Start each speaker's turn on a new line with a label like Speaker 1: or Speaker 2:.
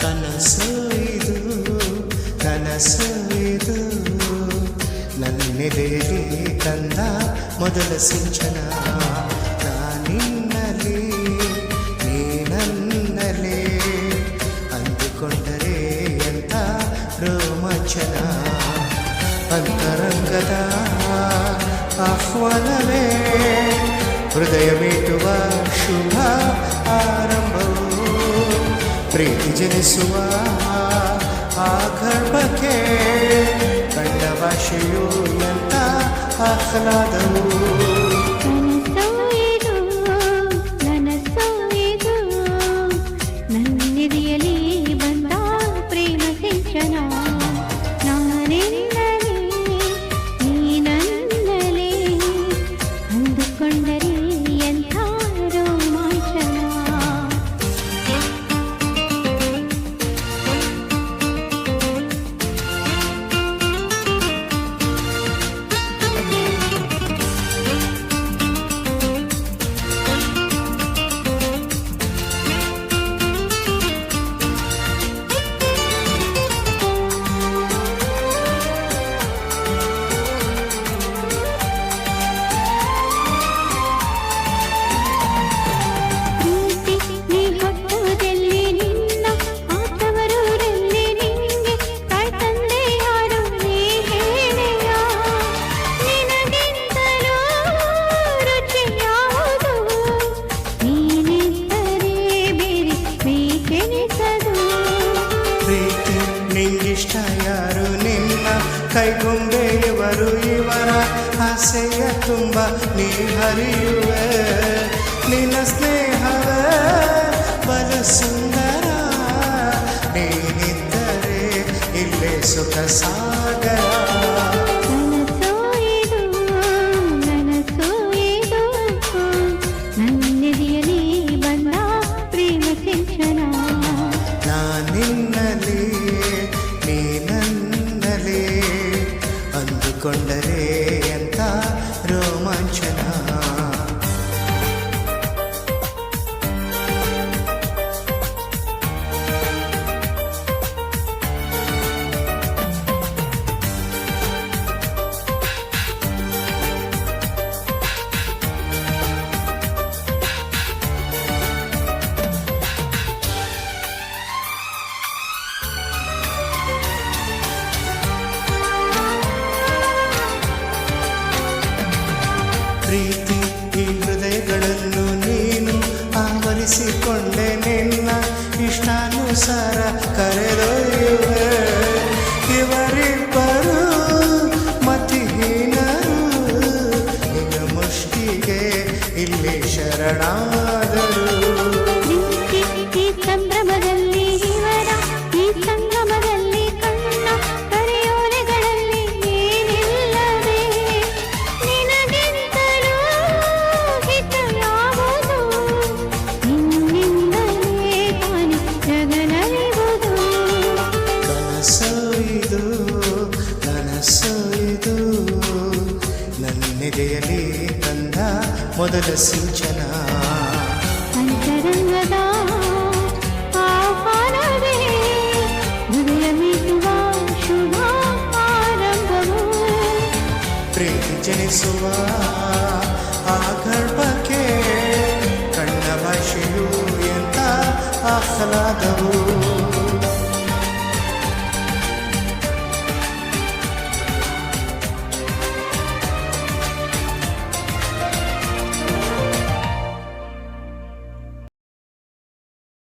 Speaker 1: ಕನಸು ಇದು ಕನಸು ಇದು ನನ್ನೆದೆಯಲ್ಲಿ ತಂದ ಮೊದಲ ಸಿಂಚನ ನಾನಿನ್ನಲೇ ನೀನನ್ನಲೇ ಅಂದುಕೊಂಡರೆ ಎಂತ ರೋಮಾಂಚನ ಅಂತರಂಗದ ಆಹ್ವಾನವೇ ಹೃದಯ ಮೀಟುವ ಶುಭ ಆರಂಭವು ಪ್ರೀತಿ ಜನಿಸುವ ಆ ಗರ್ಭಕ್ಕೆ ಕಂಡ ಭಾಷೆಯು ಎಂತ ಆಹ್ಲಾದವು
Speaker 2: ನನ್ನೆದೆಯಲ್ಲಿ ಬಂದ ಪ್ರೇಮ ಸಿಂಚನ ನಾನೆನ್ನಲೇ ನೀನನ್ನಲೇ ಅಂದುಕೊಂಡರೆ ಎಂಥ ರೋಮಾಂಚನ
Speaker 1: ಪ್ರೀತಿ ನಿಂಗಿಷ್ಟ ಯಾರು ನಿನ್ನ ಕೈಗೊಂಬೆಯವರು ಇವರ ಆಸೆಯ ತುಂಬ ನೀ ಹರಿಯುವೆ ನಿನ್ನ ಸ್ನೇಹವೇ ಬಲು ಸುಂದರ ನೀನಿದ್ದರೆ ಇಲ್ಲೇ ಸುಖ ಸಾಗರ
Speaker 2: ನನ್ನೆದೆಯಲ್ಲಿ ಬಂದ ಪ್ರೇಮ ಸಿಂಚನ
Speaker 1: ನಾನಿನ್ನಲೇ ನೀನನ್ನಲೇ ಅಂದುಕೊಂಡರೆ ಎಂಥ ರೋಮಾಂಚನ ಪ್ರೀತಿ ಈ ಹೃದಯಗಳನ್ನು ನೀನು ಆವರಿಸಿಕೊಂಡೆ ನಿನ್ನ ಇಷ್ಟಾನುಸಾರ ಕರೆದೊಯ್ಯುವೆ ಇವರಿಬ್ಬರು ಮತಿಹೀನರು ನಿನ್ನ ಮುಷ್ಟಿಗೆ ಇಲ್ಲಿ ಶರಣಾದರು
Speaker 2: ಈ ಸಂಭ್ರಮದಲ್ಲಿ ಇವರ ಈ ಸಂಗಮದಲ್ಲಿ ಕಣ್ಣ ಕರೆಯೋಲೆಗಳಲ್ಲಿ ಏನಿಲ್ಲದೆ ನಿನಗಿಂತಲೂ ಹಿತ ಯಾವುದು ನಿನ್ನಿಂದಲೇ ತಾನೆ ಜಗನರಿವುದು
Speaker 1: ಕನಸು ಇದು ಕನಸು ಇದು ನನ್ನೆದೆಯಲ್ಲಿ ತಂದ ಮೊದಲ ಸಿಂಚನ
Speaker 2: ಅಂತರಂಗದ ಆಹ್ವಾನವೇ ಹೃದಯ ಮೀಟುವ ಶುಭ ಆರಂಭವು
Speaker 1: ಪ್ರೀತಿ ಜನಿಸುವ ಆ ಗರ್ಭಕ್ಕೆ ಕಣ್ಣ ಭಾಷೆಯು ಎಂತ ಆಹ್ಲಾದವು